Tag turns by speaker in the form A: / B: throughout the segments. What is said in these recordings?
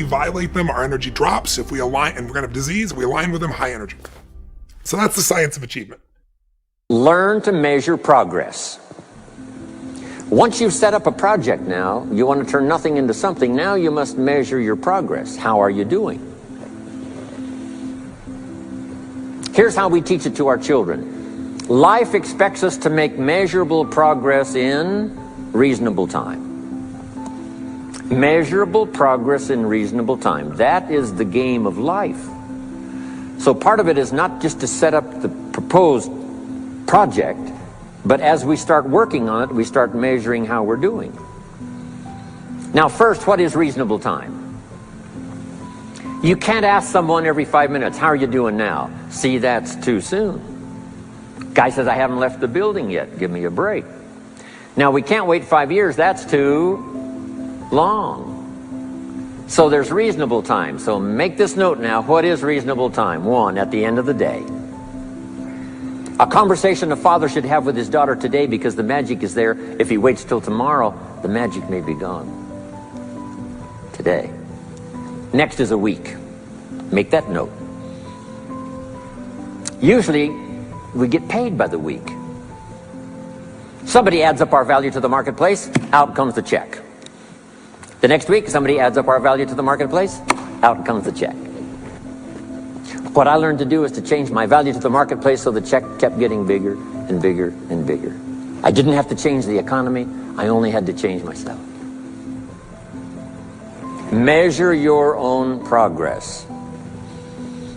A: violate them, our energy drops. If we align, and we're going to have disease, we align with them, high energy. So that's the science of achievement.
B: Learn to measure progress. Once you've set up a project now, you want to turn nothing into something, now you must measure your progress. How are you doing? Here's how we teach it to our children. Life expects us to make measurable progress in reasonable time. Measurable progress in reasonable time. That is the game of life. So part of it is not just to set up the proposed project, but as we start working on it, we start measuring how we're doing. Now first, what is reasonable time? You can't ask someone every 5 minutes, how are you doing now? See, that's too soon. Guy says, I haven't left the building yet, give me a break. Now we can't wait 5 years, that's too long. So there's reasonable time. So make this note now. What is reasonable time? 1, at the end of the day. A conversation a father should have with his daughter today, because the magic is there. If he waits till tomorrow, the magic may be gone. Today. Next is a week. Make that note. Usually, we get paid by the week. Somebody adds up our value to the marketplace, out comes the check. The next week, somebody adds up our value to the marketplace, out comes the check. What I learned to do is to change my value to the marketplace so the check kept getting bigger and bigger and bigger. I didn't have to change the economy, I only had to change myself. Measure your own progress.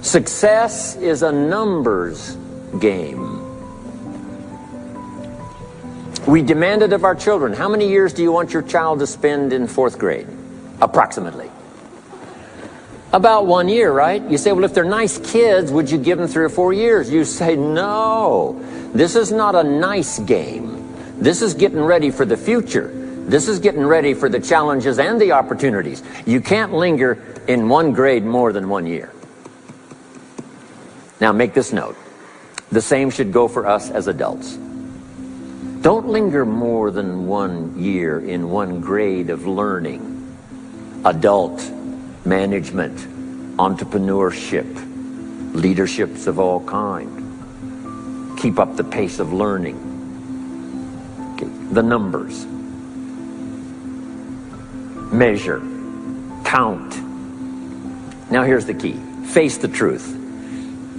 B: Success is a numbers game. We demanded of our children, how many years do you want your child to spend in 4th grade? Approximately. About 1 year, right? You say, well, if they're nice kids, would you give them 3 or 4 years? You say, no. This is not a nice game. This is getting ready for the future. This is getting ready for the challenges and the opportunities. You can't linger in 1 grade more than 1 year. Now make this note. The same should go for us as adults. Don't linger more than 1 year in 1 grade of learning. Adult, management, entrepreneurship, leaderships of all kind. Keep up the pace of learning. Okay. The numbers. Measure. Count. Now here's the key. Face the truth.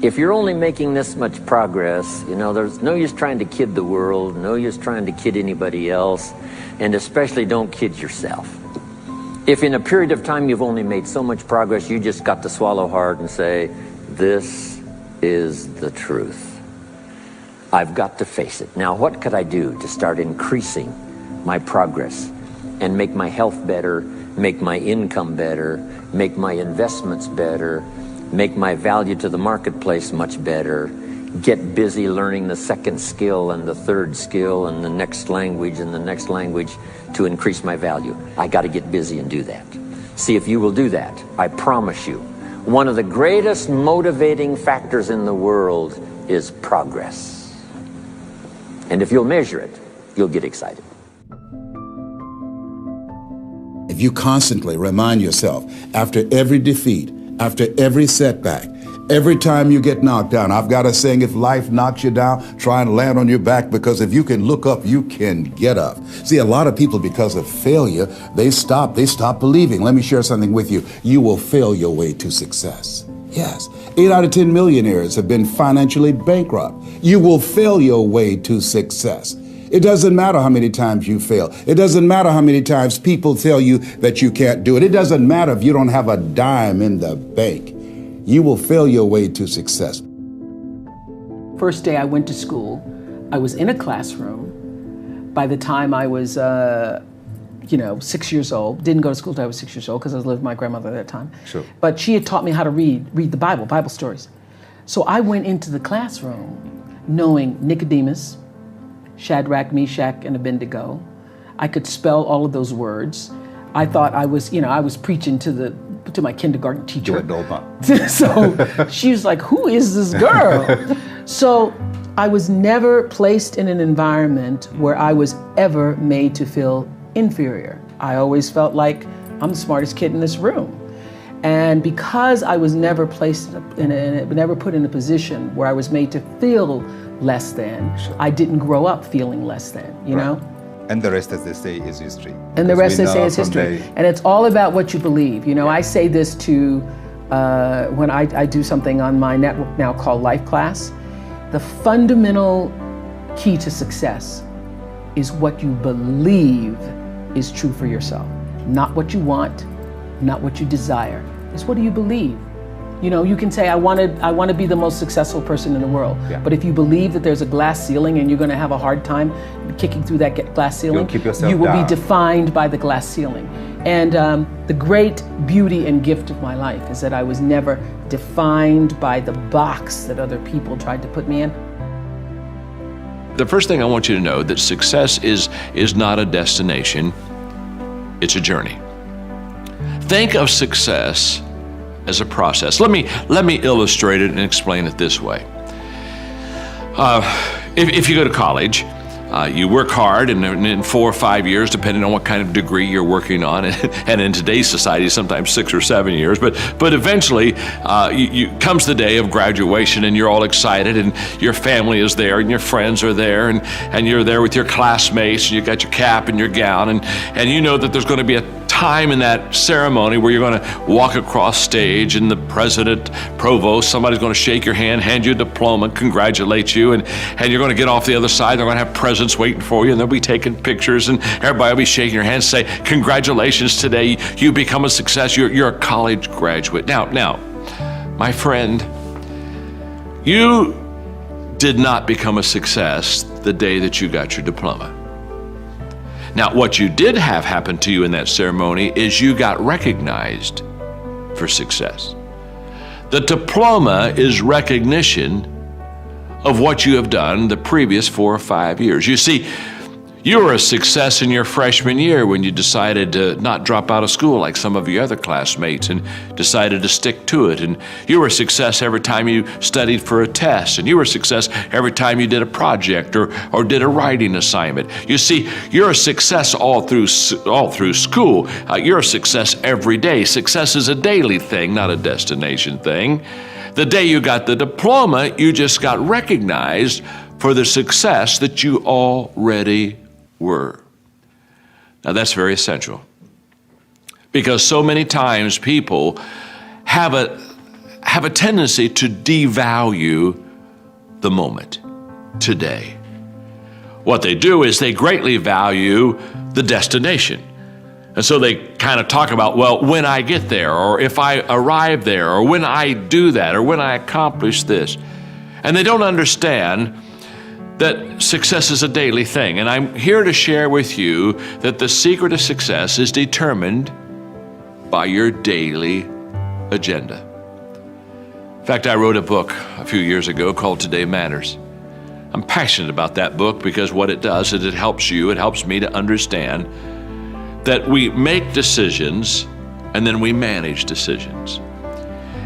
B: If you're only making this much progress, you know, there's no use trying to kid the world, no use trying to kid anybody else, and especially don't kid yourself. If in a period of time you've only made so much progress, you just got to swallow hard and say, this is the truth. I've got to face it. Now, what could I do to start increasing my progress and make my health better, make my income better, make my investments better, make my value to the marketplace much better, get busy learning the 2nd skill and the 3rd skill and the next language and the next language to increase my value. I got to get busy and do that. See if you will do that. I promise you, one of the greatest motivating factors in the world is progress. And if you'll measure it, you'll get excited.
C: If you constantly remind yourself after every defeat, after every setback, every time you get knocked down, I've got a saying, if life knocks you down, try and land on your back, because if you can look up, you can get up. See, a lot of people, because of failure, they stop believing. Let me share something with you. You will fail your way to success. Yes, 8 out of 10 millionaires have been financially bankrupt. You will fail your way to success. It doesn't matter how many times you fail. It doesn't matter how many times people tell you that you can't do it. It doesn't matter if you don't have a dime in the bank. You will fail your way to success.
D: First day I went to school, I was in a classroom. By the time I was, 6 years old, didn't go to school until I was 6 years old because I was living with my grandmother at that time.
C: Sure.
D: But she had taught me how to read the Bible stories. So I went into the classroom knowing Nicodemus, Shadrach, Meshach, and Abednego. I could spell all of those words. I thought I was preaching to my kindergarten teacher. So she was like, who is this girl? So I was never placed in an environment where I was ever made to feel inferior. I always felt like I'm the smartest kid in this room. And because I was never placed never put in a position where I was made to feel less than, I didn't grow up feeling less than, you know?
E: And the rest, as they say, is history.
D: And the rest, they say, is
E: from
D: history. And it's all about what you believe. You know, I say this to, when I do something on my network now called Life Class, the fundamental key to success is what you believe is true for yourself. Not what you want, not what you desire. It's what do you believe? You know, you can say, I want to be the most successful person in the world.
E: Yeah.
D: But if you believe that there's a glass ceiling and you're going to have a hard time kicking through that glass ceiling,
E: You'll keep yourself
D: you will
E: down.
D: be defined by the glass ceiling. And the great beauty and gift of my life is that I was never defined by the box that other people tried to put me in.
F: The first thing I want you to know that success is not a destination, it's a journey. Think of success as a process. Let me illustrate it and explain it this way. If you go to college, you work hard, and in 4 or 5 years, depending on what kind of degree you're working on, and in today's society, sometimes 6 or 7 years, but eventually, comes the day of graduation, and you're all excited, and your family is there, and your friends are there, and you're there with your classmates, and you got your cap and your gown, and you know that there's going to be a time in that ceremony where you're going to walk across stage, and the president, provost, somebody's going to shake your hand, hand you a diploma, congratulate you, and you're going to get off the other side. They're going to have presents waiting for you, and they'll be taking pictures, and everybody will be shaking your hand, say, congratulations, today you become a success. You're a college graduate. Now, my friend, you did not become a success the day that you got your diploma. Now, what you did have happen to you in that ceremony is you got recognized for success. The diploma is recognition of what you have done the previous 4 or 5 years. You see, you were a success in your freshman year when you decided to not drop out of school like some of your other classmates and decided to stick to it. And you were a success every time you studied for a test. And you were a success every time you did a project or did a writing assignment. You see, you're a success all through school. You're a success every day. Success is a daily thing, not a destination thing. The day you got the diploma, you just got recognized for the success that you already were. Now that's very essential, because so many times people have a tendency to devalue the moment, today. What they do is they greatly value the destination. And so they kind of talk about, well, when I get there, or if I arrive there, or when I do that, or when I accomplish this. And they don't understand that success is a daily thing. And I'm here to share with you that the secret of success is determined by your daily agenda. In fact, I wrote a book a few years ago called Today Matters. I'm passionate about that book because what it does is it helps me to understand that we make decisions and then we manage decisions.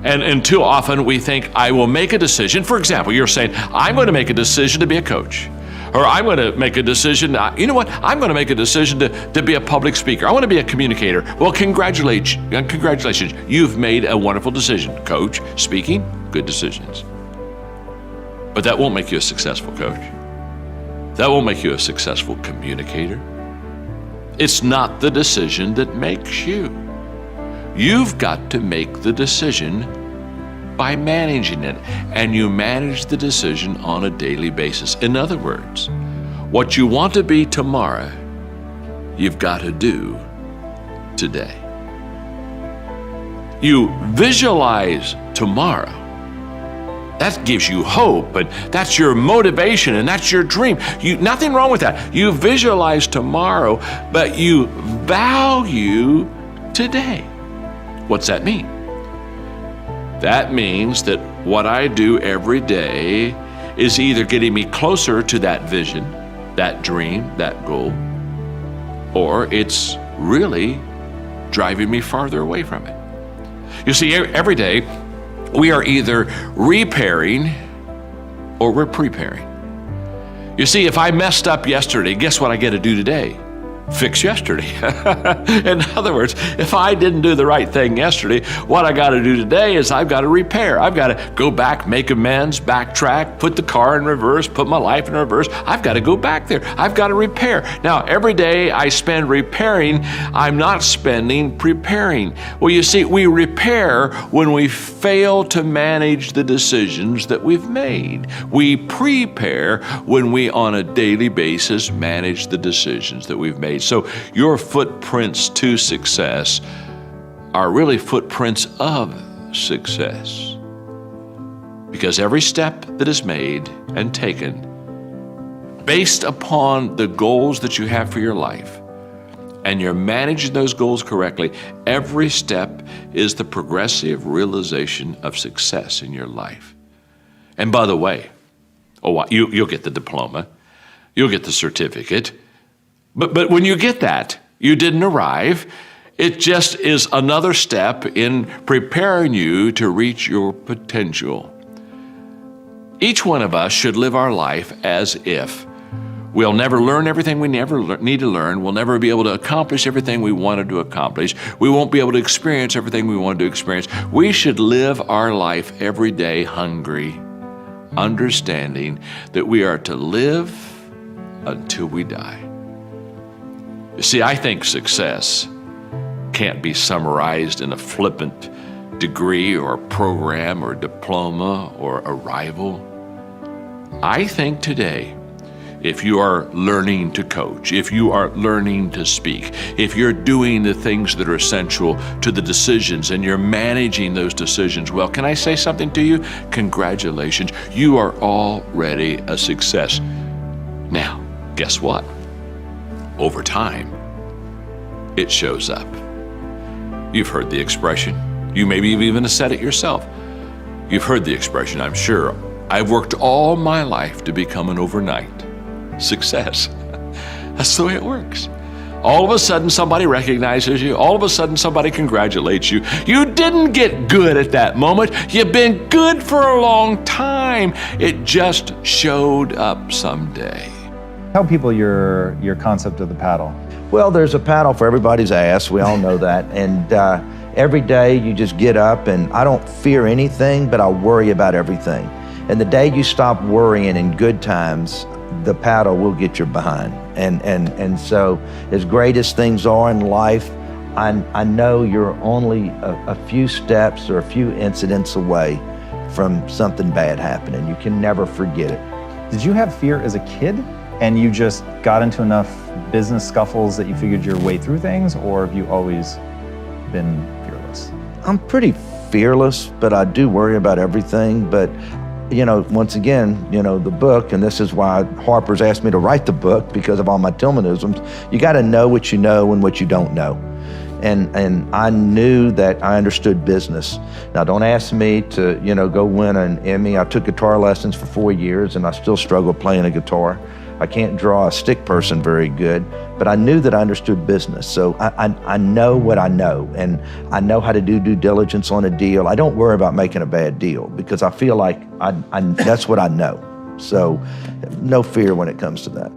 F: And too often we think, I will make a decision. For example, you're saying, I'm going to make a decision to be a coach. Or I'm going to make a decision, you know what, I'm going to make a decision to be a public speaker. I want to be a communicator. Well, congratulations. You've made a wonderful decision. Coach, speaking, good decisions. But that won't make you a successful coach. That won't make you a successful communicator. It's not the decision that makes you. You've got to make the decision by managing it, and you manage the decision on a daily basis. In other words, what you want to be tomorrow, you've got to do today. You visualize tomorrow. That gives you hope, and that's your motivation, and that's your dream. Nothing wrong with that. You visualize tomorrow, but you value today. What's that mean? That means that what I do every day is either getting me closer to that vision, that dream, that goal, or it's really driving me farther away from it. You see, every day, we are either repairing or we're preparing. You see, if I messed up yesterday, guess what I get to do today? fix yesterday. In other words, if I didn't do the right thing yesterday, what I got to do today is I've got to repair. I've got to go back, make amends, backtrack, put the car in reverse, put my life in reverse. I've got to go back there. I've got to repair. Now, every day I spend repairing, I'm not spending preparing. Well, you see, we repair when we fail to manage the decisions that we've made. We prepare when we, on a daily basis, manage the decisions that we've made. So your footprints to success are really footprints of success. Because every step that is made and taken based upon the goals that you have for your life, and you're managing those goals correctly, every step is the progressive realization of success in your life. And by the way, you'll get the diploma, you'll get the certificate, but when you get that, you didn't arrive. It just is another step in preparing you to reach your potential. Each one of us should live our life as if we'll never learn everything we need to learn. We'll never be able to accomplish everything we wanted to accomplish. We won't be able to experience everything we wanted to experience. We should live our life every day hungry, understanding that we are to live until we die. You see, I think success can't be summarized in a flippant degree or program or diploma or arrival. I think today, if you are learning to coach, if you are learning to speak, if you're doing the things that are essential to the decisions and you're managing those decisions well, can I say something to you? Congratulations, you are already a success. Now, guess what? Over time, it shows up. You've heard the expression. You maybe have even said it yourself. You've heard the expression, I'm sure. I've worked all my life to become an overnight success. That's the way it works. All of a sudden, somebody recognizes you. All of a sudden, somebody congratulates you. You didn't get good at that moment. You've been good for a long time. It just showed up someday.
E: Tell people your concept of the paddle.
G: Well, there's a paddle for everybody's ass. We all know that. And every day you just get up, and I don't fear anything, but I worry about everything. And the day you stop worrying in good times, the paddle will get your behind. And so as great as things are in life, I know you're only a few steps or a few incidents away from something bad happening. You can never forget it.
E: Did you have fear as a kid and you just got into enough business scuffles that you figured your way through things, or have you always been fearless?
G: I'm pretty fearless, but I do worry about everything. But you know, once again, you know, the book, and this is why Harper's asked me to write the book, because of all my Tillmanisms, you got to know what you know and what you don't know. And I knew that I understood business. Now, don't ask me to, you know, go win an Emmy. I took guitar lessons for 4 years, and I still struggle playing a guitar. I can't draw a stick person very good, but I knew that I understood business. So I know what I know, and I know how to do due diligence on a deal. I don't worry about making a bad deal because I feel like that's what I know. So no fear when it comes to that.